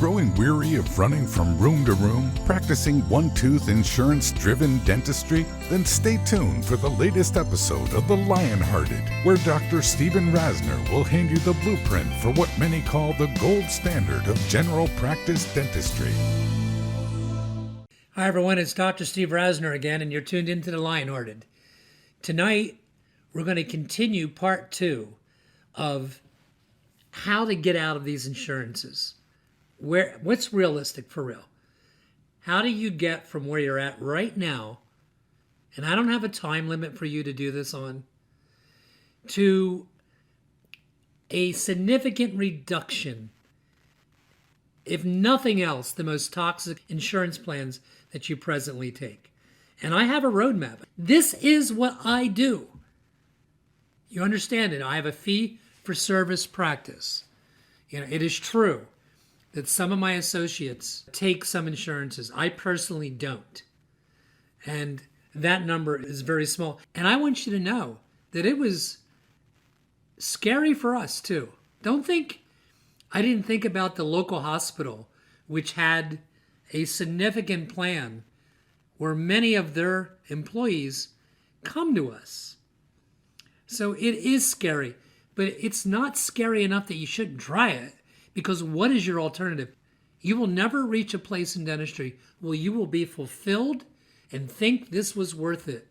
growing weary of running from room to room, practicing one-tooth insurance-driven dentistry? Then stay tuned for the latest episode of The Lionhearted, where Dr. Stephen Rasner will hand you the blueprint for what many call the gold standard of general practice dentistry. Hi everyone, it's Dr. Steve Rasner again, and you're tuned into The Lionhearted. Tonight, we're going to continue part 2 of how to get out of these insurances. What's realistic for real? How do you get from where you're at right now, and I don't have a time limit for you to do this on, to a significant reduction, if nothing else, the most toxic insurance plans that you presently take. And I have a roadmap. This is what I do. You understand it. I have a fee-for-service practice. It is true that some of my associates take some insurances. I personally don't. And that number is very small. And I want you to know that it was scary for us too. I didn't think about the local hospital, which had a significant plan where many of their employees come to us. So it is scary, but it's not scary enough that you shouldn't try it, because what is your alternative? You will never reach a place in dentistry where you will be fulfilled and think this was worth it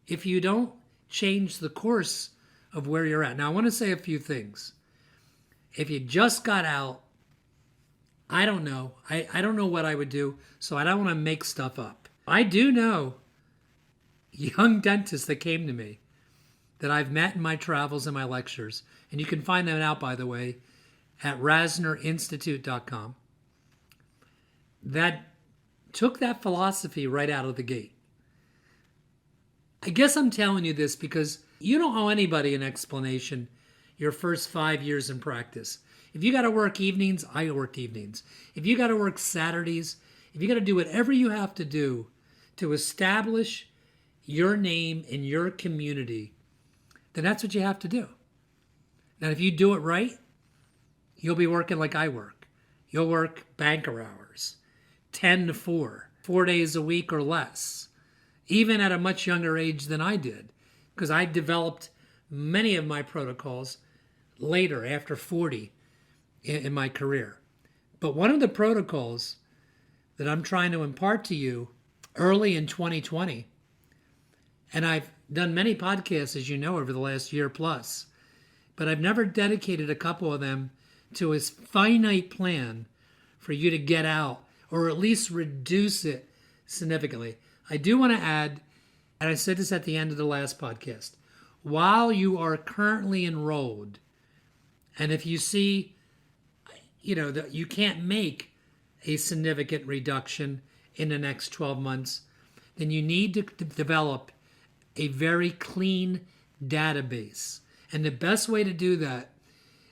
if you don't change the course of where you're at. Now, I want to say a few things. If you just got out, I don't know. I don't know what I would do, so I don't want to make stuff up. I do know young dentists that came to me that I've met in my travels and my lectures, and you can find them out, by the way, at rasnerinstitute.com, that took that philosophy right out of the gate. I guess I'm telling you this because you don't owe anybody an explanation your first 5 years in practice. If you got to work evenings, I work evenings. If you got to work Saturdays, if you got to do whatever you have to do to establish your name in your community, then that's what you have to do. Now, if you do it right, you'll be working like I work. You'll work banker hours, 10 to 4, 4 days a week or less, even at a much younger age than I did, because I developed many of my protocols later, after 40 in my career. But one of the protocols that I'm trying to impart to you early in 2020, and I've done many podcasts, as you know, over the last year plus, but I've never dedicated a couple of them to a finite plan for you to get out, or at least reduce it significantly. I do want to add, and I said this at the end of the last podcast, while you are currently enrolled, and if you see, that you can't make a significant reduction in the next 12 months, then you need to develop a very clean database. And the best way to do that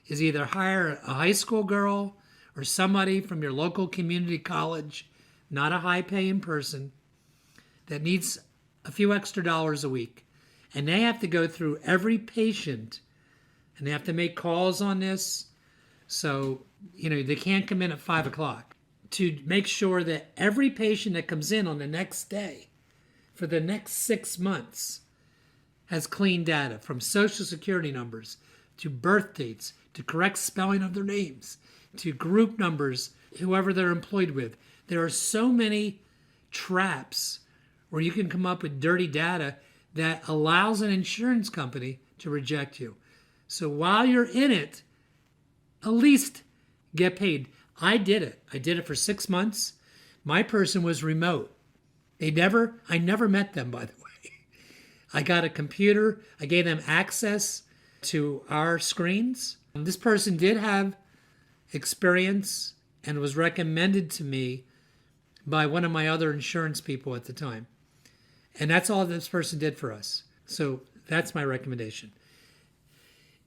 is either hire a high school girl or somebody from your local community college, not a high-paying person, that needs a few extra dollars a week. And they have to go through every patient, and they have to make calls on this. So, they can't come in at 5 o'clock, to make sure that every patient that comes in on the next day for the next 6 months has clean data, from social security numbers to birth dates to correct spelling of their names to group numbers, whoever they're employed with. There are so many traps where you can come up with dirty data that allows an insurance company to reject you. So while you're in it, at least get paid. I did it. I did it for 6 months. My person was remote. I never met them, by the way. I got a computer. I gave them access to our screens. This person did have experience and was recommended to me by one of my other insurance people at the time. And that's all this person did for us. So that's my recommendation.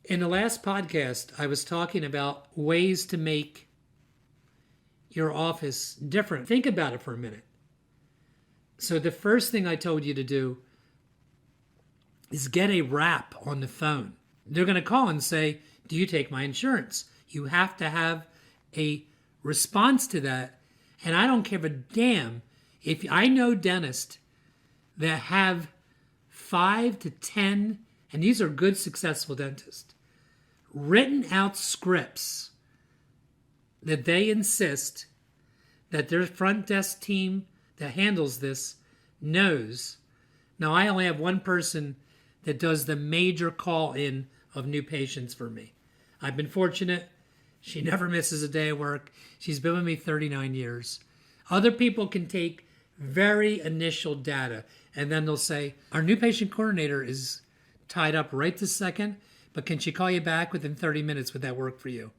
In the last podcast, I was talking about ways to make your office different. Think about it for a minute. So the first thing I told you to do is get a rep on the phone. They're going to call and say, do you take my insurance? You have to have a response to that. And I don't give a damn if I know dentists that have 5 to 10, and these are good, successful dentists, written out scripts that they insist that their front desk team that handles this knows. Now, I only have one person that does the major call in of new patients for me. I've been fortunate. She never misses a day of work. She's been with me 39 years. Other people can take very initial data, and then they'll say, our new patient coordinator is tied up right this second, but can she call you back within 30 minutes? Would that work for you?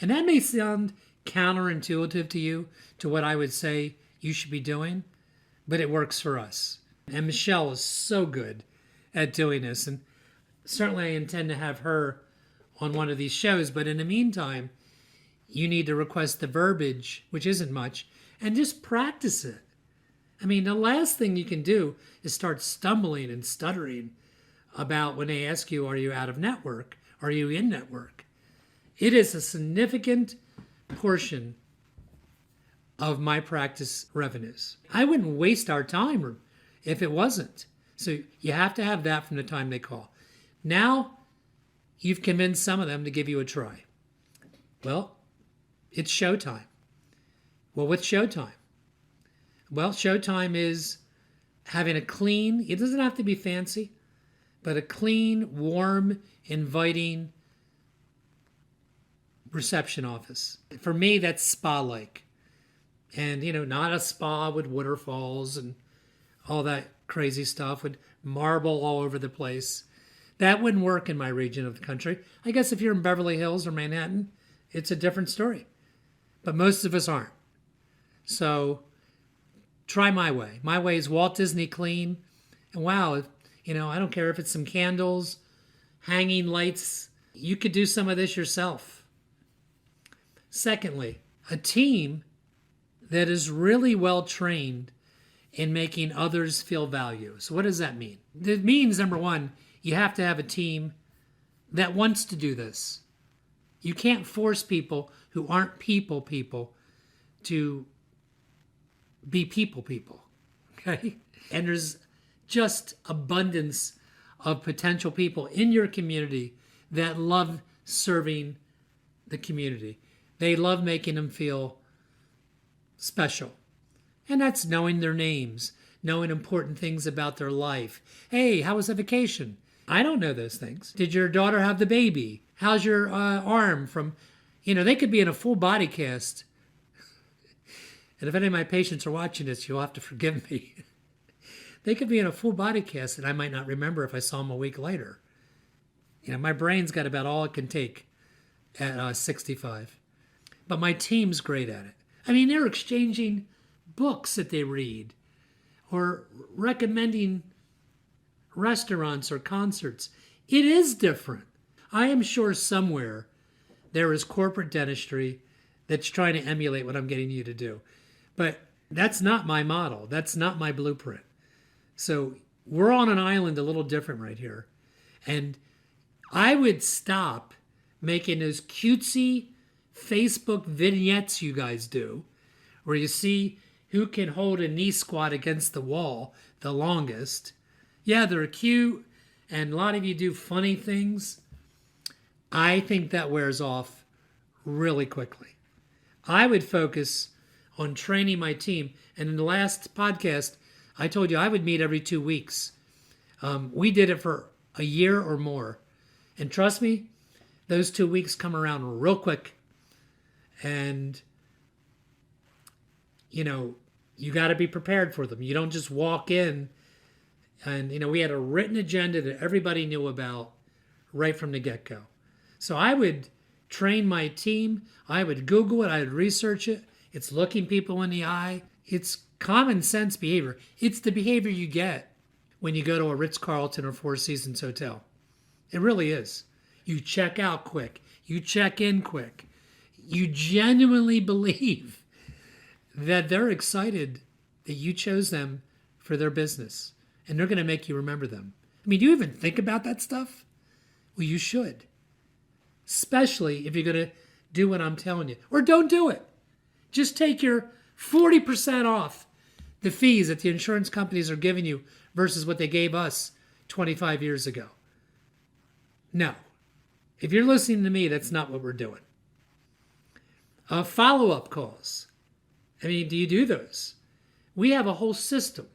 And that may sound counterintuitive to you, to what I would say you should be doing, but it works for us. And Michelle is so good at doing this, and certainly I intend to have her on one of these shows, but in the meantime, you need to request the verbiage, which isn't much, and just practice it. I mean, the last thing you can do is start stumbling and stuttering about when they ask you, are you out of network? Are you in network? It is a significant portion of my practice revenues. I wouldn't waste our time if it wasn't. So you have to have that from the time they call. Now, you've convinced some of them to give you a try. Well, it's showtime. Well, what's showtime? Well, showtime is having a clean, it doesn't have to be fancy, but a clean, warm, inviting reception office. For me, that's spa-like. And, not a spa with waterfalls and all that crazy stuff with marble all over the place. That wouldn't work in my region of the country. I guess if you're in Beverly Hills or Manhattan, it's a different story. But most of us aren't. So try my way. My way is Walt Disney clean. And wow, I don't care if it's some candles, hanging lights. You could do some of this yourself. Secondly, a team that is really well trained in making others feel value. So what does that mean? It means, number one, you have to have a team that wants to do this. You can't force people who aren't people to be people, okay? And there's just abundance of potential people in your community that love serving the community. They love making them feel special. And that's knowing their names, knowing important things about their life. Hey, how was the vacation? I don't know those things. Did your daughter have the baby? How's your arm from, they could be in a full body cast. And if any of my patients are watching this, you'll have to forgive me. They could be in a full body cast that I might not remember if I saw them a week later. My brain's got about all it can take at 65. But my team's great at it. I mean, they're exchanging books that they read or recommending restaurants or concerts. It is different. I am sure somewhere there is corporate dentistry that's trying to emulate what I'm getting you to do. But that's not my model. That's not my blueprint. So we're on an island a little different right here. And I would stop making those cutesy Facebook vignettes you guys do, where you see who can hold a knee squat against the wall the longest. Yeah, they're cute, and a lot of you do funny things. I think that wears off really quickly. I would focus on training my team. And in the last podcast, I told you I would meet every 2 weeks. We did it for a year or more. And trust me, those 2 weeks come around real quick. And, you got to be prepared for them. You don't just walk in. And, we had a written agenda that everybody knew about right from the get-go. So I would train my team. I would Google it. I would research it. It's looking people in the eye. It's common sense behavior. It's the behavior you get when you go to a Ritz-Carlton or Four Seasons hotel. It really is. You check out quick. You check in quick. You genuinely believe that they're excited that you chose them for their business. And they're going to make you remember them. I mean, do you even think about that stuff? Well, you should. Especially if you're going to do what I'm telling you. Or don't do it. Just take your 40% off the fees that the insurance companies are giving you versus what they gave us 25 years ago. No. If you're listening to me, that's not what we're doing. Follow-up calls. I mean, do you do those? We have a whole system.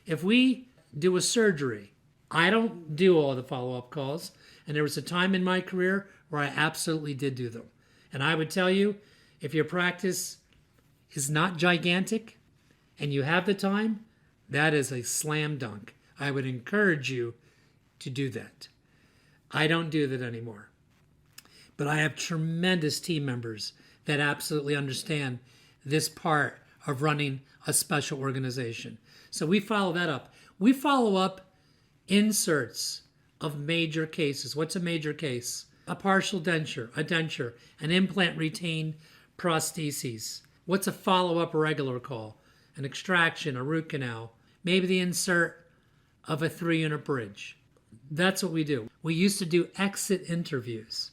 If we do a surgery, I don't do all the follow-up calls. And there was a time in my career where I absolutely did do them. And I would tell you, if your practice is not gigantic and you have the time, that is a slam dunk. I would encourage you to do that. I don't do that anymore. But I have tremendous team members that absolutely understand this part of running a special organization. So we follow that up. We follow up inserts of major cases. What's a major case? A partial denture, a denture, an implant retained prostheses. What's a follow-up regular call? An extraction, a root canal, maybe the insert of a 3-unit bridge. That's what we do. We used to do exit interviews.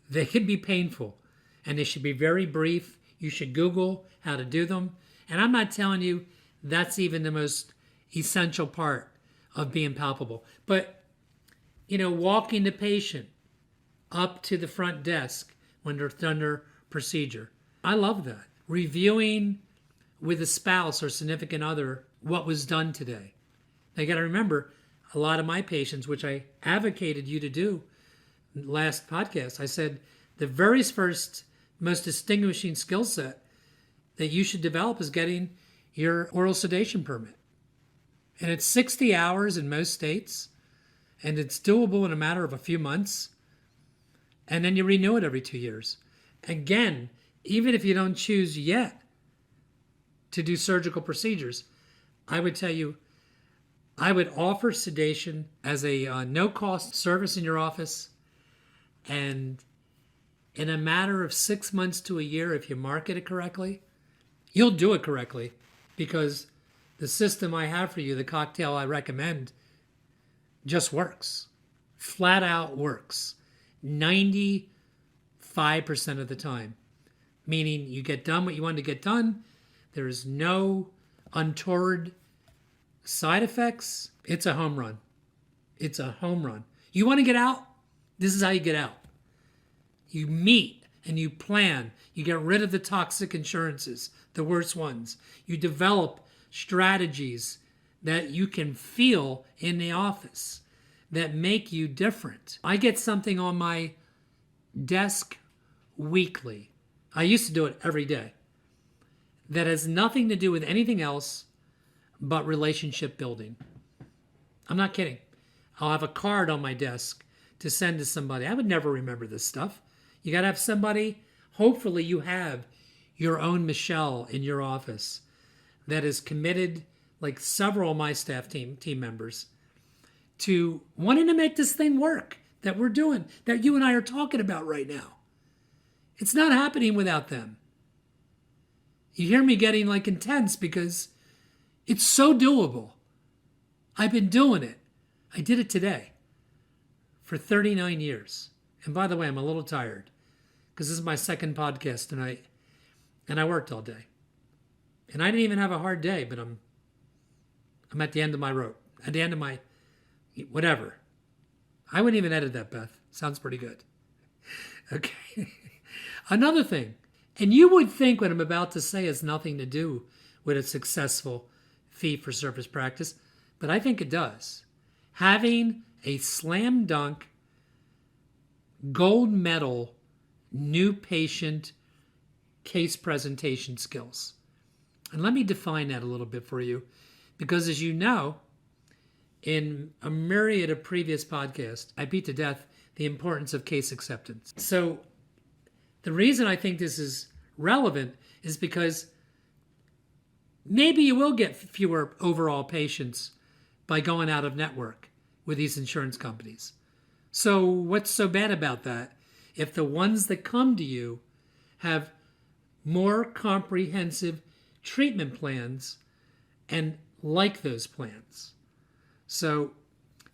They can be painful, and they should be very brief. You should Google how to do them. And I'm not telling you that's even the most essential part of being palpable. But, walking the patient up to the front desk when they're under procedure. I love that. Reviewing with a spouse or significant other what was done today. Now, you got to remember, a lot of my patients, which I advocated you to do last podcast, I said the very first, most distinguishing skill set that you should develop is getting your oral sedation permit. And it's 60 hours in most states, and it's doable in a matter of a few months. And then you renew it every 2 years. Again, even if you don't choose yet to do surgical procedures, I would tell you, I would offer sedation as a no-cost service in your office. And in a matter of 6 months to a year, if you market it correctly, you'll do it correctly, because the system I have for you, the cocktail I recommend, just works. Flat out works. 95% of the time. Meaning you get done what you wanted to get done. There is no untoward side effects. It's a home run. It's a home run. You want to get out? This is how you get out. You meet and you plan. You get rid of the toxic insurances, the worst ones. You develop strategies that you can feel in the office that make you different. I get something on my desk weekly. I used to do it every day. That has nothing to do with anything else but relationship building. I'm not kidding. I'll have a card on my desk to send to somebody. I would never remember this stuff. You got to have somebody, hopefully you have your own Michelle in your office that is committed, like several of my staff team members, to wanting to make this thing work that we're doing, that you and I are talking about right now. It's not happening without them. You hear me getting intense because it's so doable. I've been doing it. I did it today for 39 years. And by the way, I'm a little tired because this is my second podcast tonight, and I worked all day. And I didn't even have a hard day, but I'm at the end of my rope, at the end of my whatever. I wouldn't even edit that, Beth. Sounds pretty good. Okay. Another thing, and you would think what I'm about to say has nothing to do with a successful fee-for-service practice, but I think it does. Having a slam dunk, gold medal, new patient case presentation skills. And let me define that a little bit for you, because as you know, in a myriad of previous podcasts, I beat to death the importance of case acceptance. So the reason I think this is relevant is because maybe you will get fewer overall patients by going out of network with these insurance companies. So what's so bad about that if the ones that come to you have more comprehensive treatment plans and like those plans? So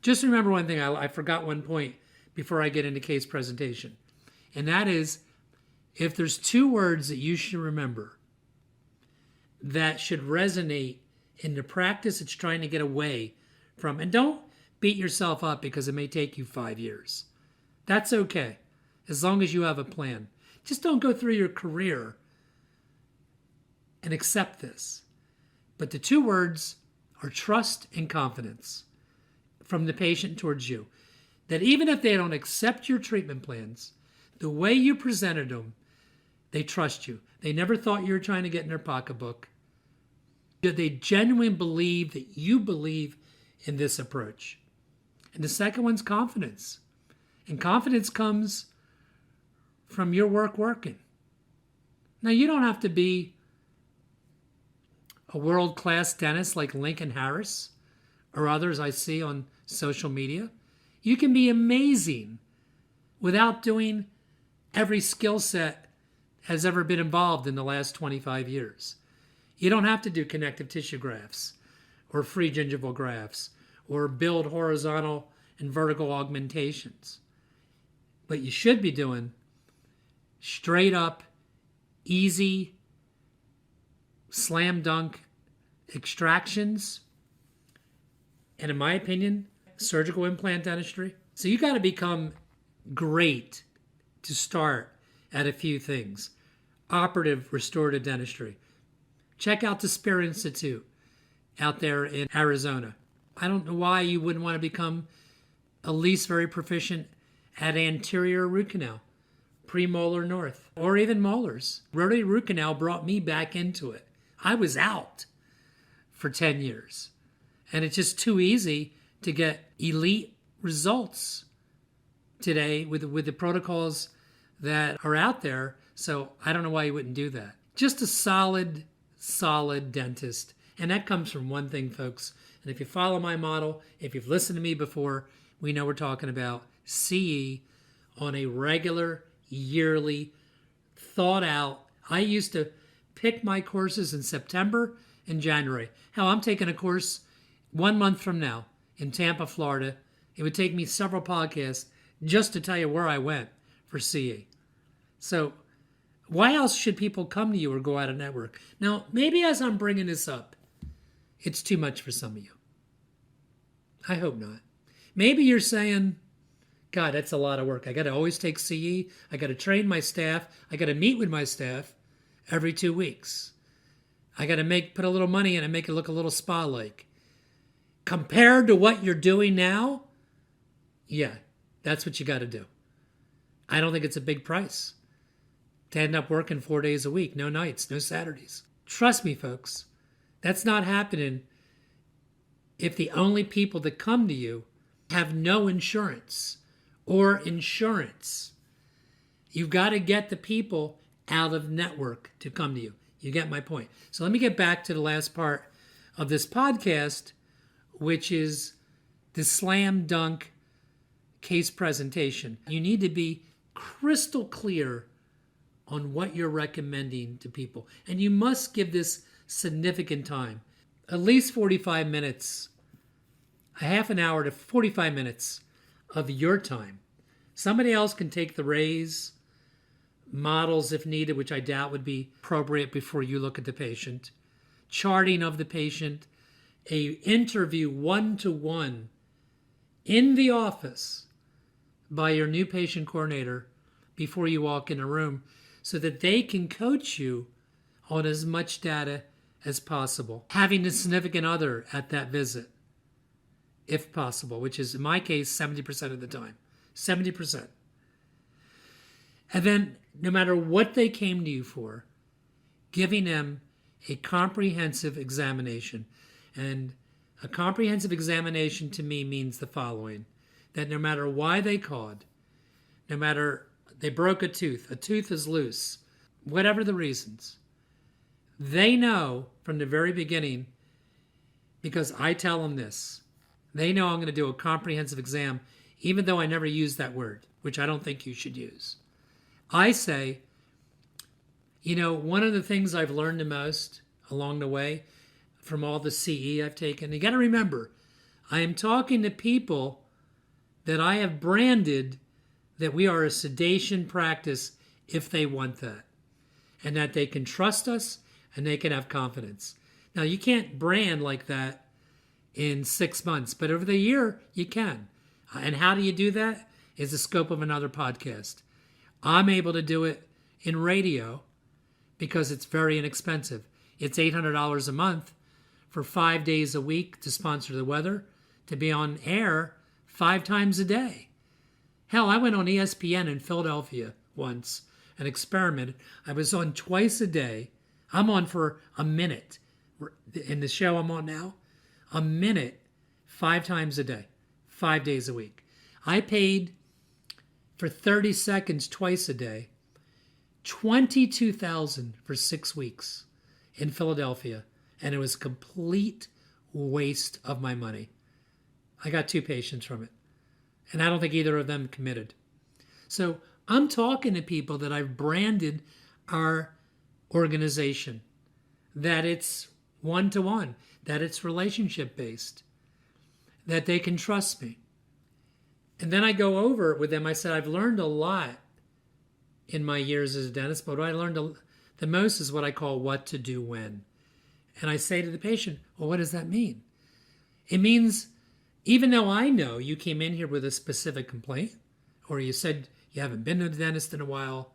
just remember one thing. I forgot one point before I get into case presentation. And that is, if there's two words that you should remember that should resonate in the practice it's trying to get away from. And don't beat yourself up because it may take you 5 years. That's okay, as long as you have a plan. Just don't go through your career and accept this. But the two words are trust and confidence from the patient towards you. That even if they don't accept your treatment plans, the way you presented them, they trust you. They never thought you were trying to get in their pocketbook. They genuinely believe that you believe in this approach. And the second one's confidence. And confidence comes from your work working. Now, you don't have to be a world-class dentist like Lincoln Harris or others I see on social media. You can be amazing without doing every skill set has ever been involved in the last 25 years. You don't have to do connective tissue grafts or free gingival grafts or build horizontal and vertical augmentations. But you should be doing straight up, easy, slam dunk extractions, and in my opinion, surgical implant dentistry. So you got to become great to start at a few things. Operative restorative dentistry. Check out the Spear Institute out there in Arizona. I don't know why you wouldn't want to become at least very proficient at anterior root canal, premolar north, or even molars. Rotary root canal brought me back into it. I was out for 10 years. And it's just too easy to get elite results today with the protocols that are out there. So I don't know why you wouldn't do that. Just a solid dentist. And that comes from one thing, folks. And if you follow my model, if you've listened to me before, we know we're talking about CE on a regular, yearly, thought out. I used to pick my courses in September and January. Hell, I'm taking a course 1 month from now in Tampa, Florida. It would take me several podcasts just to tell you where I went for CE. So why else should people come to you or go out of network? Now, maybe as I'm bringing this up, it's too much for some of you. I hope not. Maybe you're saying, God, that's a lot of work. I got to always take CE. I got to train my staff. I got to meet with my staff every 2 weeks. I got to put a little money in and make it look a little spa-like. Compared to what you're doing now, yeah, that's what you got to do. I don't think it's a big price to end up working 4 days a week, no nights, no Saturdays. Trust me, folks, that's not happening if the only people that come to you have no insurance or insurance. You've got to get the people out of network to come to you. You get my point. So let me get back to the last part of this podcast, which is the slam dunk case presentation. You need to be crystal clear on what you're recommending to people. And you must give this significant time, at least 45 minutes, a half an hour to 45 minutes of your time. Somebody else can take the raise, models if needed, which I doubt would be appropriate before you look at the patient, charting of the patient, a interview 1-to-1 in the office by your new patient coordinator before you walk in a room so that they can coach you on as much data as possible. Having a significant other at that visit, if possible, which is in my case 70% of the time. 70%. And then no matter what they came to you for, giving them a comprehensive examination. And a comprehensive examination to me means the following, that no matter why they called, no matter they broke a tooth is loose, whatever the reasons, they know from the very beginning, because I tell them this, they know I'm going to do a comprehensive exam, even though I never use that word, which I don't think you should use. I say, one of the things I've learned the most along the way from all the CE I've taken, you got to remember, I am talking to people that I have branded that we are a sedation practice if they want that, and that they can trust us and they can have confidence. Now, you can't brand like that in 6 months, but over the year, you can. And how do you do that? Is the scope of another podcast. I'm able to do it in radio because it's very inexpensive. It's $800 a month for 5 days a week to sponsor the weather, to be on air 5 times a day. Hell, I went on ESPN in Philadelphia once and experimented. I was on twice a day. I'm on for a minute. In the show I'm on now, a minute, 5 times a day, 5 days a week. I paid for 30 seconds twice a day, $22,000 for 6 weeks in Philadelphia, and it was a complete waste of my money. I got 2 patients from it, and I don't think either of them committed. So I'm talking to people that I've branded our organization, that it's one-to-one, that it's relationship-based, that they can trust me. And then I go over it with them. I said, I've learned a lot in my years as a dentist, but what I learned the most is what I call what to do when. And I say to the patient, well, what does that mean? It means, even though I know you came in here with a specific complaint, or you said you haven't been to the dentist in a while,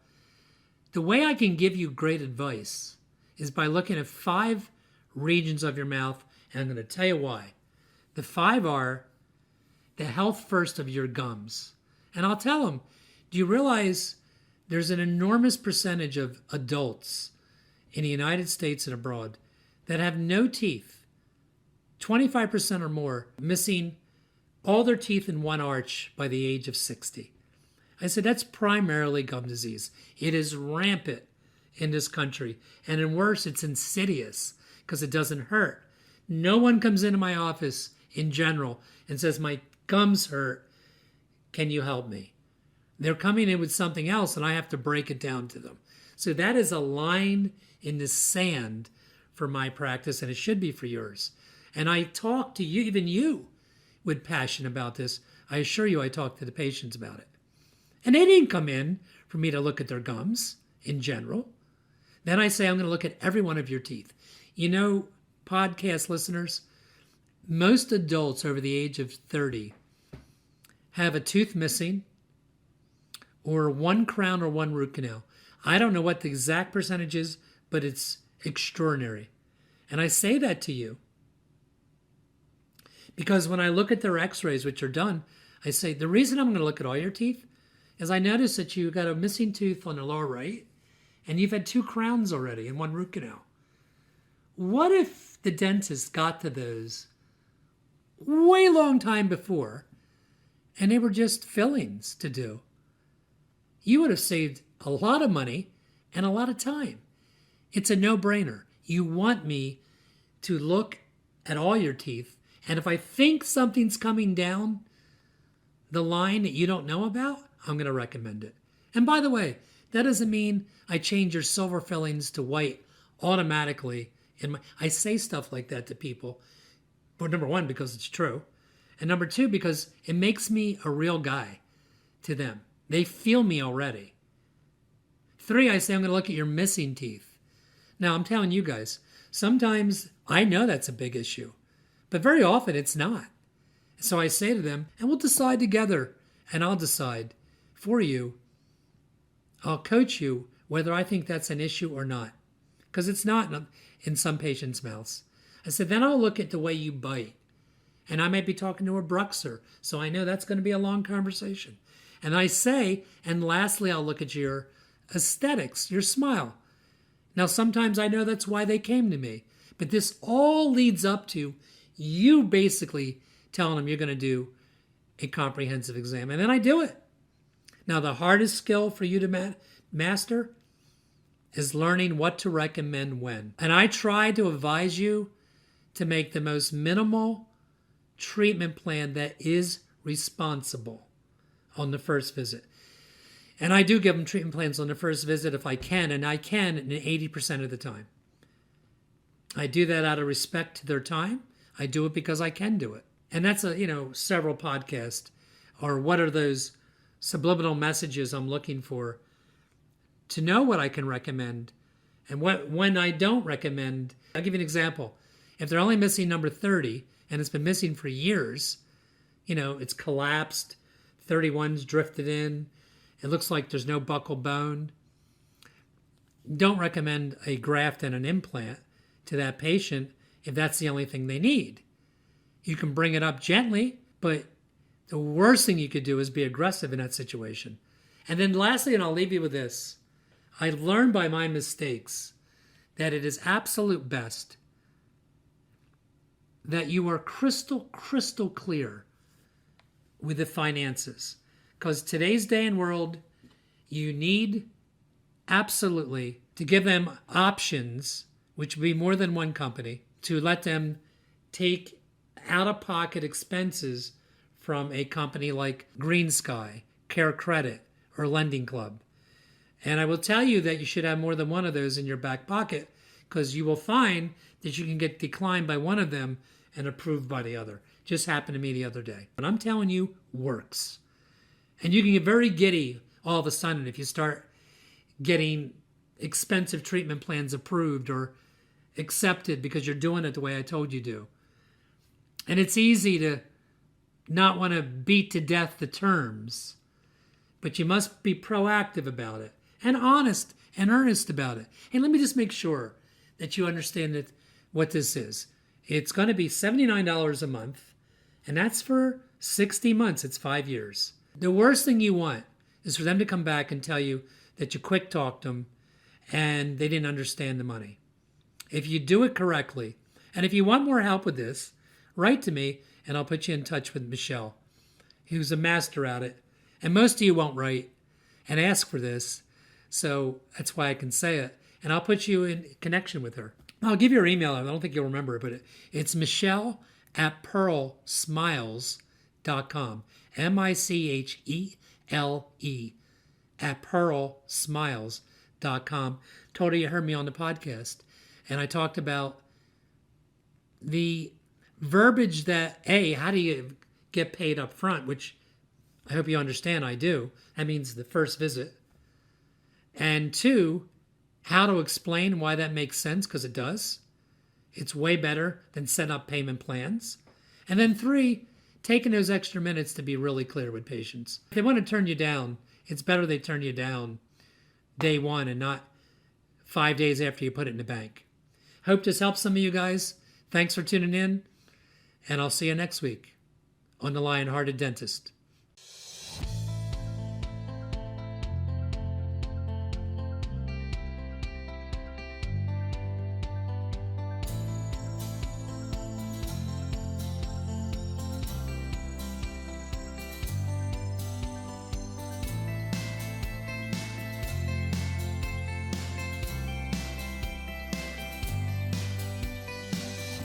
the way I can give you great advice is by looking at 5 regions of your mouth, and I'm going to tell you why. The 5 are the health first of your gums. And I'll tell them, do you realize there's an enormous percentage of adults in the United States and abroad that have no teeth, 25% or more, missing all their teeth in one arch by the age of 60. I said, that's primarily gum disease. It is rampant in this country. And in worse, it's insidious because it doesn't hurt. No one comes into my office in general and says, my gums hurt, can you help me? They're coming in with something else and I have to break it down to them. So that is a line in the sand for my practice, and it should be for yours. And I talk to you, even you, with passion about this. I assure you I talk to the patients about it. And they didn't come in for me to look at their gums in general. Then I say, I'm going to look at every one of your teeth. You know, podcast listeners, most adults over the age of 30 have a tooth missing or 1 crown or 1 root canal. I don't know what the exact percentage is, but it's extraordinary. And I say that to you because when I look at their x-rays, which are done, I say, the reason I'm going to look at all your teeth is I notice that you got a missing tooth on the lower right, and you've had 2 crowns already and 1 root canal. What if the dentist got to those way long time before, and they were just fillings to do? You would have saved a lot of money and a lot of time. It's a no-brainer. You want me to look at all your teeth, and if I think something's coming down the line that you don't know about, I'm going to recommend it. And by the way, that doesn't mean I change your silver fillings to white automatically. I say stuff like that to people, but number 1, because it's true, and number 2, because it makes me a real guy to them. They feel me already. 3, I say I'm going to look at your missing teeth. Now, I'm telling you guys, sometimes I know that's a big issue, but very often it's not. So I say to them, and we'll decide together, and I'll decide for you. I'll coach you whether I think that's an issue or not, because it's not in some patients' mouths. I said, then I'll look at the way you bite, and I might be talking to a bruxer, so I know that's going to be a long conversation. And I say, and lastly, I'll look at your aesthetics, your smile. Now, sometimes I know that's why they came to me, but this all leads up to you basically telling them you're going to do a comprehensive exam, and then I do it. Now, the hardest skill for you to master is learning what to recommend when. And I try to advise you to make the most minimal treatment plan that is responsible on the first visit. And I do give them treatment plans on the first visit if I can, and I can in 80% of the time. I do that out of respect to their time. I do it because I can do it. And that's several podcasts, or what are those subliminal messages I'm looking for to know what I can recommend And when I don't recommend, I'll give you an example. If they're only missing number 30 and it's been missing for years, it's collapsed, 31's drifted in, it looks like there's no buccal bone, don't recommend a graft and an implant to that patient if that's the only thing they need. You can bring it up gently, but the worst thing you could do is be aggressive in that situation. And then lastly, and I'll leave you with this, I learned by my mistakes that it is absolute best that you are crystal clear with the finances. Because today's day and world, you need absolutely to give them options, which would be more than one company, to let them take out-of-pocket expenses from a company like Green Sky, Care Credit, or Lending Club. And I will tell you that you should have more than one of those in your back pocket, because you will find that you can get declined by one of them and approved by the other. Just happened to me the other day. But I'm telling you, works. And you can get very giddy all of a sudden if you start getting expensive treatment plans approved or accepted because you're doing it the way I told you to. And it's easy to not want to beat to death the terms, but you must be proactive about it and honest and earnest about it. Hey, let me just make sure that you understand what this is. It's going to be $79 a month, and that's for 60 months. It's 5 years. The worst thing you want is for them to come back and tell you that you quick talked them and they didn't understand the money. If you do it correctly, and if you want more help with this, write to me and I'll put you in touch with Michelle, who's a master at it. And most of you won't write and ask for this, so that's why I can say it. And I'll put you in connection with her. I'll give you her email. I don't think you'll remember it, but it's Michelle@pearlsmiles.com. MICHELE @pearlsmiles.com. Told her you heard me on the podcast. And I talked about the verbiage that, how do you get paid up front, which I hope you understand I do. That means the first visit. And 2, how to explain why that makes sense, because it does. It's way better than setting up payment plans. And then 3, taking those extra minutes to be really clear with patients. If they want to turn you down, it's better they turn you down day one and not 5 days after you put it in the bank. Hope this helps some of you guys. Thanks for tuning in, and I'll see you next week on The Lion-Hearted Dentist.